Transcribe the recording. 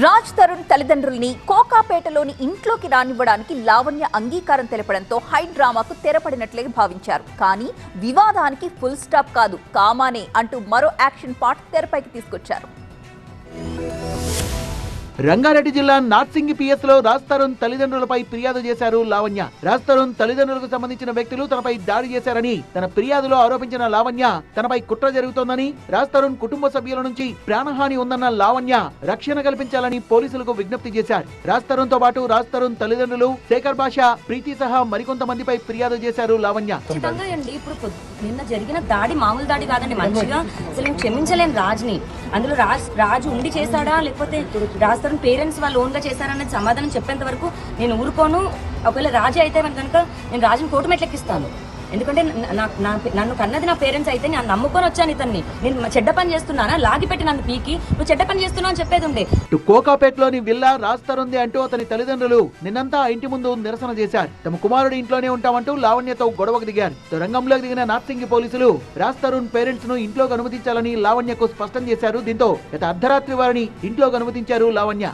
రాజ్ తరుణ్ తల్లిదండ్రుల్ని కోకాపేటలోని ఇంట్లోకి రానివ్వడానికి లావణ్య అంగీకారం తెలపడంతో హై డ్రామాకు తెరపడినట్లే భావించారు. కానీ వివాదానికి ఫుల్ స్టాప్ కాదు, కామానే అంటూ మరో యాక్షన్ పార్ట్ తెరపైకి తీసుకొచ్చారు. రంగారెడ్డి జిల్లా నార్సింగి పిఎస్ లో రాజ్ తరుణ్ తల్లిదండ్రులపై ఫిర్యాదు చేశారు లావణ్య. రాజ్ తరుణ్ తల్లిదండ్రులకు సంబంధించిన వ్యక్తులు తనపై దాడి చేశారని తన ఫిర్యాదులో ఆరోపించిన లావణ్య తనపై కుట్ర జరుగుతోందని, రాజ్ తరుణ్ కుటుంబ సభ్యుల నుంచి ప్రాణహాని ఉందన్న లావణ్య రక్షణ కల్పించాలని పోలీసులకు విజ్ఞప్తి చేశారు. రాజ్ తరుణ్ తో పాటు రాజ్ తరుణ్ తల్లిదండ్రులు శేఖర్ బాషా, ప్రీతి సహా మరికొంతమందిపై ఫిర్యాదు చేశారు లావణ్య. ఇప్పుడు నిన్న జరిగిన దాడి మామూలు దాడి కాదండి, మంచిగా అసలు నేను క్షమించలేను రాజ్ని. అందులో రాజు ఉండి చేశాడా లేకపోతే రాజ్ తరుణ్ పేరెంట్స్ వాళ్ళు ఓన్గా చేశారన్నది సమాధానం చెప్పేంత వరకు నేను ఊరుకోను. ఒకవేళ రాజు అయితే కనుక నేను రాజుని కోర్టు మెట్లెక్కిస్తాను. ఎందుకంటే నన్ను కన్నది నా పేరెంట్స్ అయితే నేను నమ్ముకొని వచ్చాను ఇతన్ని. నేను చెడ్డ పని చేస్తున్నానా, లాగిపెట్టి నన్ను పీకి నువ్వు చెడ్డ పని చేస్తున్నావు అని చెప్పేది ఉండే. కోకాపేటలోని విల్లా రాజ్ తరుణ్ది అంటూ అతని తల్లిదండ్రులు నిన్నంతా ఇంటి ముందు నిరసన చేశారు. తమ కుమారుడు ఇంట్లోనే ఉంటామంటూ లావణ్యతో గొడవకు దిగారు. రంగంలోకి దిగిన నార్సింగి పోలీసులు రాజ్ తరుణ్ పేరెంట్స్ ను ఇంట్లోకి అనుమతించాలని లావణ్యకు స్పష్టం చేశారు. దీంతో గత అర్ధరాత్రి వారిని ఇంట్లోకి అనుమతించారు లావణ్య.